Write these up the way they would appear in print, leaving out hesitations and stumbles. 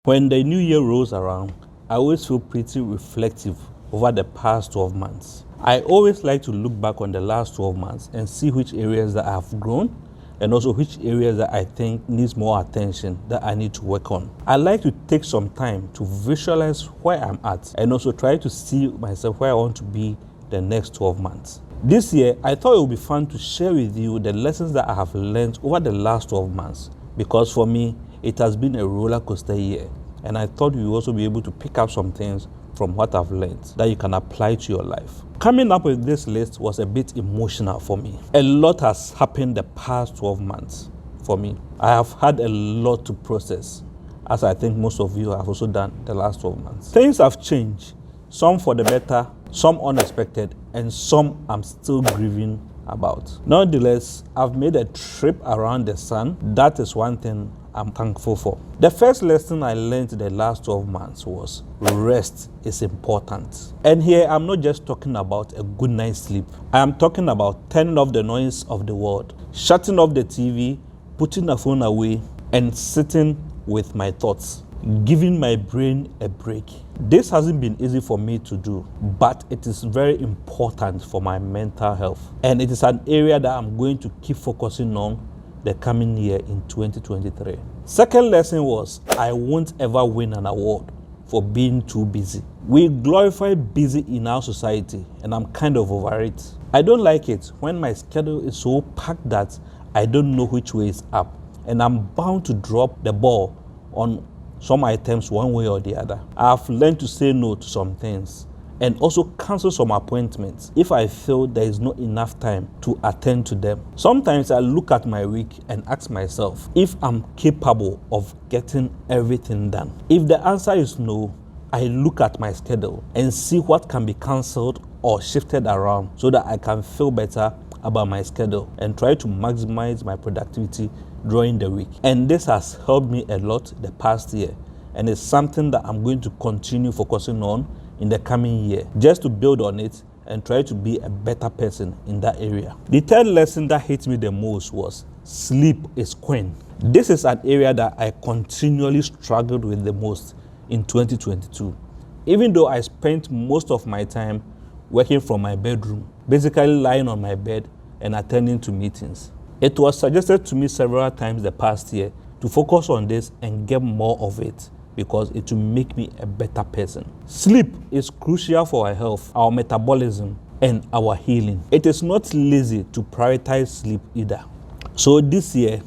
When the new year rolls around, I always feel pretty reflective over the past 12 months. I always like to look back on the last 12 months and see which areas that I have grown and also which areas that I think needs more attention that I need to work on. I like to take some time to visualize where I'm at and also try to see myself where I want to be the next 12 months. This year, I thought it would be fun to share with you the lessons that I have learned over the last 12 months because for me, it has been a roller coaster year, and I thought you will also be able to pick up some things from what I've learned that you can apply to your life. Coming up with this list was a bit emotional for me. A lot has happened the past 12 months for me. I have had a lot to process, as I think most of you have also done the last 12 months. Things have changed, some for the better, some unexpected, and some I'm still grieving about. Nonetheless, I've made a trip around the sun. That is one thing I'm thankful for. The first lesson I learned the last 12 months was rest is important. And here I'm not just talking about a good night's sleep. I am talking about turning off the noise of the world, shutting off the TV, putting the phone away, and sitting with my thoughts, giving my brain a break. This hasn't been easy for me to do, but it is very important for my mental health. And it is an area that I'm going to keep focusing on the coming year in 2023. Second lesson was I won't ever win an award for being too busy. We glorify busy in our society, and I'm kind of over it. I don't like it when my schedule is so packed that I don't know which way is up, and I'm bound to drop the ball on some items one way or the other. I've learned to say no to some things and also cancel some appointments if I feel there is not enough time to attend to them. Sometimes I look at my week and ask myself if I'm capable of getting everything done. If the answer is no, I look at my schedule and see what can be cancelled or shifted around so that I can feel better about my schedule and try to maximize my productivity during the week. And this has helped me a lot the past year, and it's something that I'm going to continue focusing on in the coming year, just to build on it and try to be a better person in that area. The third lesson that hit me the most was sleep is queen. This is an area that I continually struggled with the most in 2022. Even though I spent most of my time working from my bedroom, basically lying on my bed and attending to meetings. It was suggested to me several times the past year to focus on this and get more of it because it will make me a better person. Sleep is crucial for our health, our metabolism, and our healing. It is not lazy to prioritize sleep either. So this year,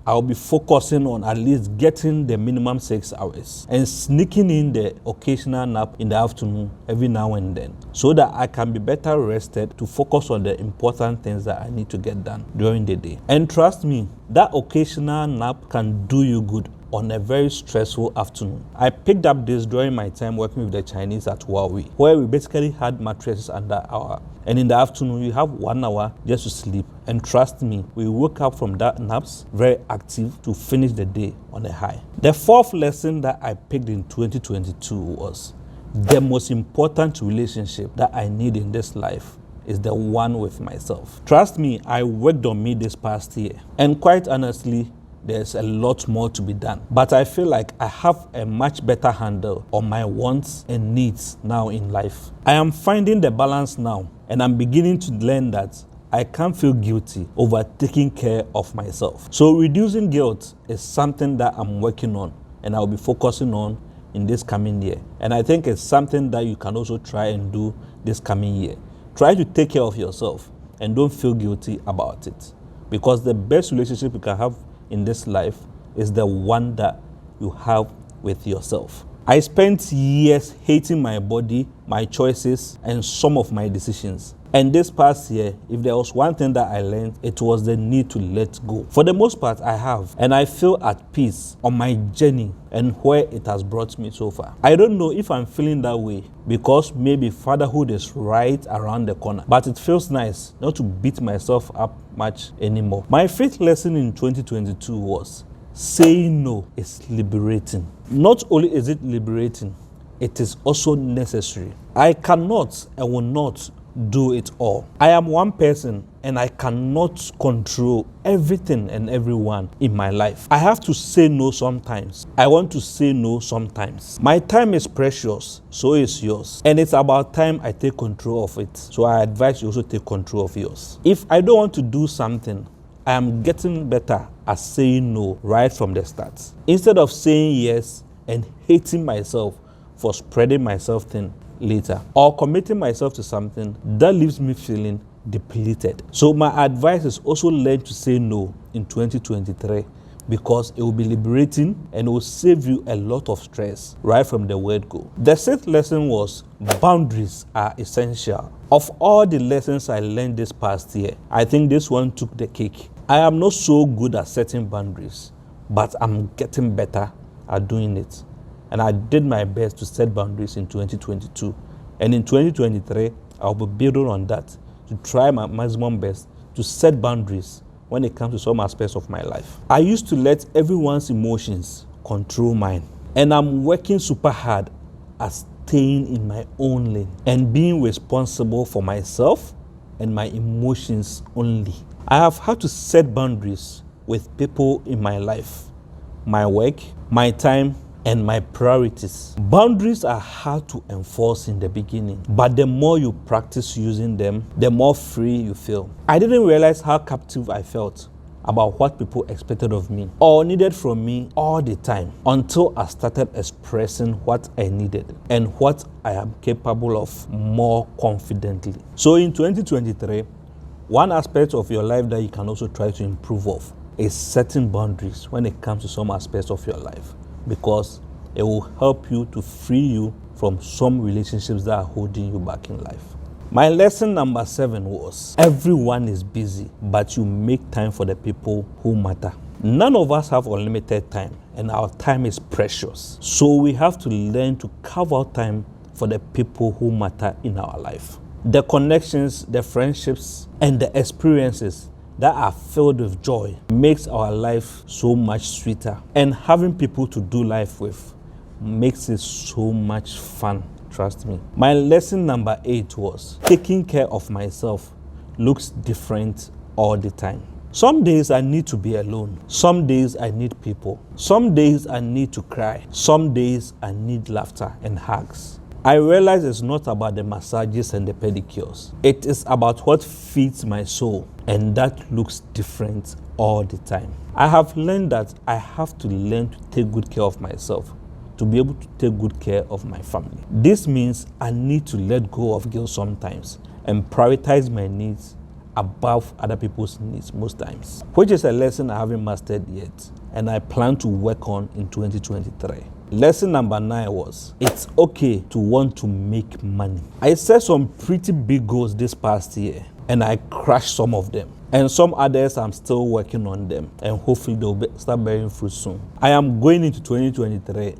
I'll be focusing on at least getting the minimum 6 hours and sneaking in the occasional nap in the afternoon every now and then so that I can be better rested to focus on the important things that I need to get done during the day. And trust me, that occasional nap can do you good on a very stressful afternoon. I picked up this during my time working with the Chinese at Huawei, where we basically had mattresses under our, and in the afternoon you have 1 hour just to sleep. And trust me, we woke up from that naps very active to finish the day on a high. The fourth lesson that I picked in 2022 was the most important relationship that I need in this life is the one with myself. Trust me, I worked on me this past year, and quite honestly, there's a lot more to be done. But I feel like I have a much better handle on my wants and needs now in life. I am finding the balance now, and I'm beginning to learn that I can't feel guilty over taking care of myself. So reducing guilt is something that I'm working on and I'll be focusing on in this coming year. And I think it's something that you can also try and do this coming year. Try to take care of yourself and don't feel guilty about it, because the best relationship you can have in this life is the one that you have with yourself. I spent years hating my body, my choices, and some of my decisions. And this past year, if there was one thing that I learned, it was the need to let go. For the most part, I have, and I feel at peace on my journey and where it has brought me so far. I don't know if I'm feeling that way because maybe fatherhood is right around the corner, but it feels nice not to beat myself up much anymore. My fifth lesson in 2022 was saying no is liberating. Not only is it liberating, it is also necessary. I cannot and will not do it all. I am one person and I cannot control everything and everyone in my life. I have to say no sometimes I want to say no sometimes. My time is precious, so is yours. And it's about time I take control of it. So I advise you also take control of yours. If I don't want to do something, I am getting better at saying no right from the start. Instead of saying yes and hating myself for spreading myself thin later, or committing myself to something that leaves me feeling depleted. So my advice is also learn to say no in 2023, because it will be liberating and it will save you a lot of stress right from the word go. The sixth lesson was boundaries are essential. Of all the lessons I learned this past year, I think this one took the cake. I am not so good at setting boundaries, but I'm getting better at doing it. And I did my best to set boundaries in 2022. And in 2023, I'll be building on that to try my maximum best to set boundaries when it comes to some aspects of my life. I used to let everyone's emotions control mine. And I'm working super hard at staying in my own lane and being responsible for myself and my emotions only. I have had to set boundaries with people in my life, my work, my time, and my priorities. Boundaries are hard to enforce in the beginning, but the more you practice using them, the more free you feel. I didn't realize how captive I felt about what people expected of me or needed from me all the time until I started expressing what I needed and what I am capable of more confidently. So in 2023, one aspect of your life that you can also try to improve of is setting boundaries when it comes to some aspects of your life, because it will help you to free you from some relationships that are holding you back in life. My lesson number 7 was, everyone is busy, but you make time for the people who matter. None of us have unlimited time, and our time is precious. So we have to learn to carve out time for the people who matter in our life. The connections, the friendships, and the experiences that are filled with joy makes our life so much sweeter. And having people to do life with makes it so much fun, trust me. My lesson number 8 was, taking care of myself looks different all the time. Some days I need to be alone. Some days I need people. Some days I need to cry. Some days I need laughter and hugs. I realize it's not about the massages and the pedicures. It is about what feeds my soul, and that looks different all the time. I have learned that I have to learn to take good care of myself to be able to take good care of my family. This means I need to let go of guilt sometimes and prioritize my needs above other people's needs most times, which is a lesson I haven't mastered yet, and I plan to work on in 2023. Lesson number 9 was, it's okay to want to make money. I set some pretty big goals this past year, and I crushed some of them. And some others I'm still working on them, and hopefully they'll start bearing fruit soon. I am going into 2023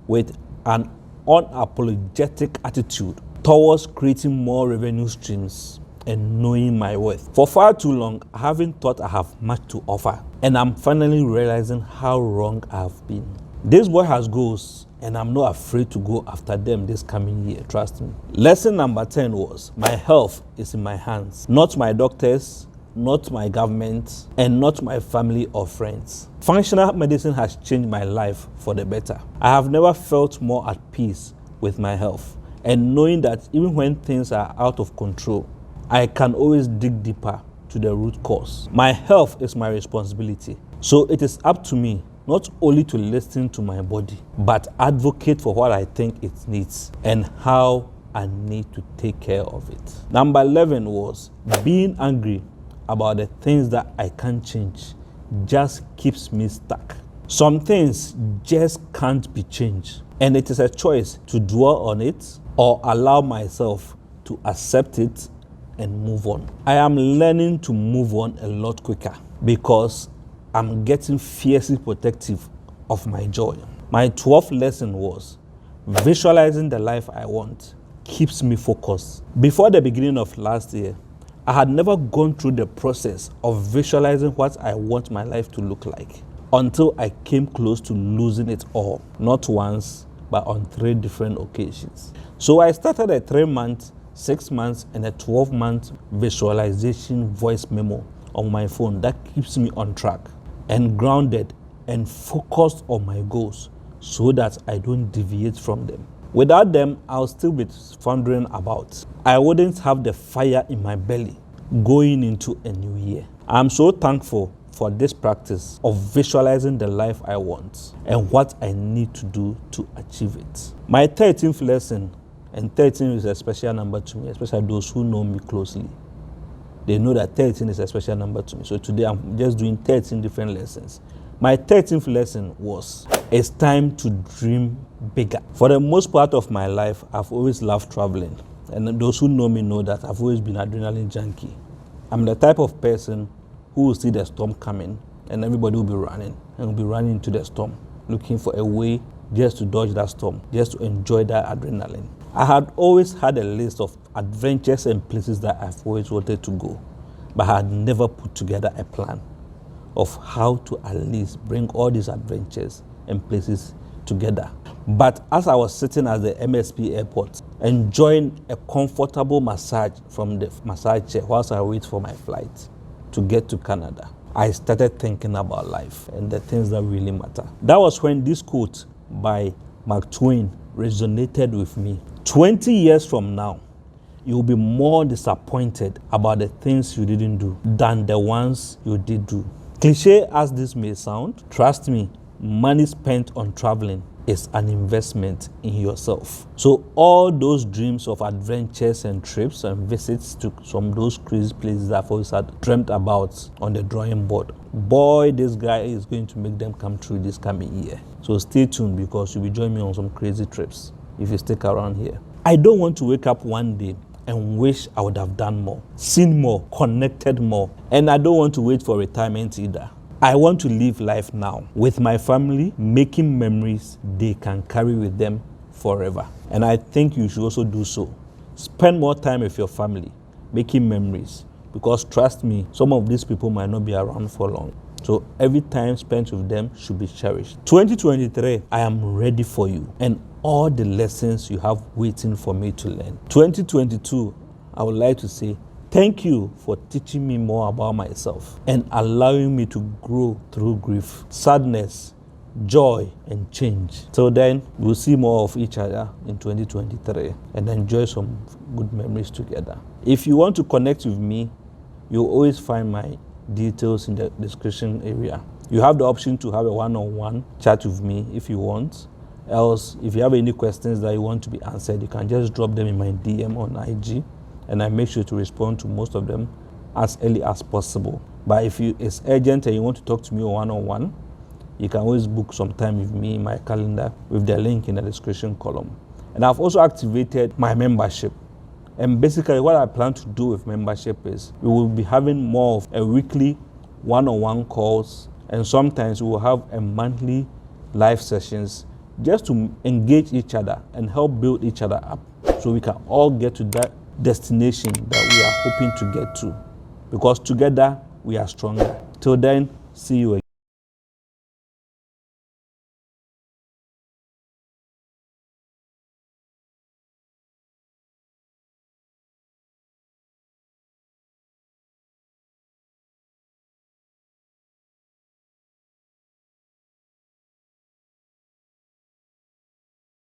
with an unapologetic attitude towards creating more revenue streams and knowing my worth. For far too long, I haven't thought I have much to offer, and I'm finally realizing how wrong I have been. This boy has goals, and I'm not afraid to go after them this coming year, trust me. Lesson number 10 was, my health is in my hands, not my doctors, not my government, and not my family or friends. Functional medicine has changed my life for the better. I have never felt more at peace with my health, and knowing that even when things are out of control, I can always dig deeper to the root cause. My health is my responsibility, so it is up to me not only to listen to my body, but advocate for what I think it needs and how I need to take care of it. Number 11 was, being angry about the things that I can't change just keeps me stuck. Some things just can't be changed, and it is a choice to dwell on it or allow myself to accept it and move on. I am learning to move on a lot quicker because I'm getting fiercely protective of my joy. My 12th lesson was, visualizing the life I want keeps me focused. Before the beginning of last year, I had never gone through the process of visualizing what I want my life to look like until I came close to losing it all, not once, but on 3 different occasions. So I started a 3-month, 6 months, and a 12-month visualization voice memo on my phone that keeps me on track and grounded and focused on my goals so that I don't deviate from them. Without them, I'll still be wandering about. I wouldn't have the fire in my belly going into a new year. I'm so thankful for this practice of visualizing the life I want and what I need to do to achieve it. My 13th lesson, and 13 is a special number to me, especially those who know me closely. They know that 13 is a special number to me. So today I'm just doing 13 different lessons. My 13th lesson was, it's time to dream bigger. For the most part of my life, I've always loved traveling. And those who know me know that I've always been an adrenaline junkie. I'm the type of person who will see the storm coming and everybody will be running and will be running into the storm, looking for a way just to dodge that storm, just to enjoy that adrenaline. I had always had a list of adventures and places that I've always wanted to go, but I had never put together a plan of how to at least bring all these adventures and places together. But as I was sitting at the MSP airport, enjoying a comfortable massage from the massage chair whilst I wait for my flight to get to Canada, I started thinking about life and the things that really matter. That was when this quote by Mark Twain resonated with me. 20 years from now, you'll be more disappointed about the things you didn't do than the ones you did do. Cliche as this may sound, trust me, money spent on traveling is an investment in yourself. So all those dreams of adventures and trips and visits to some of those crazy places I've always had dreamt about on the drawing board, boy, this guy is going to make them come true this coming year. So stay tuned because you'll be joining me on some crazy trips if you stick around here. I don't want to wake up one day and wish I would have done more, seen more, connected more. And I don't want to wait for retirement either. I want to live life now with my family, making memories they can carry with them forever. And I think you should also do so. Spend more time with your family, making memories. Because trust me, some of these people might not be around for long. So every time spent with them should be cherished. 2023, I am ready for you and all the lessons you have waiting for me to learn. 2022, I would like to say, thank you for teaching me more about myself and allowing me to grow through grief, sadness, joy, and change. Till then, we'll see more of each other in 2023 and enjoy some good memories together. If you want to connect with me, you'll always find my details in the description area. You have the option to have a one-on-one chat with me if you want. Else, if you have any questions that you want to be answered, you can just drop them in my DM on IG. And I make sure to respond to most of them as early as possible. But if it's urgent and you want to talk to me one-on-one, you can always book some time with me in my calendar with the link in the description column. And I've also activated my membership. And basically what I plan to do with membership is we will be having more of a weekly one-on-one calls, and sometimes we will have a monthly live sessions just to engage each other and help build each other up so we can all get to that destination that we are hoping to get to, because together we are stronger. Till then, see you again.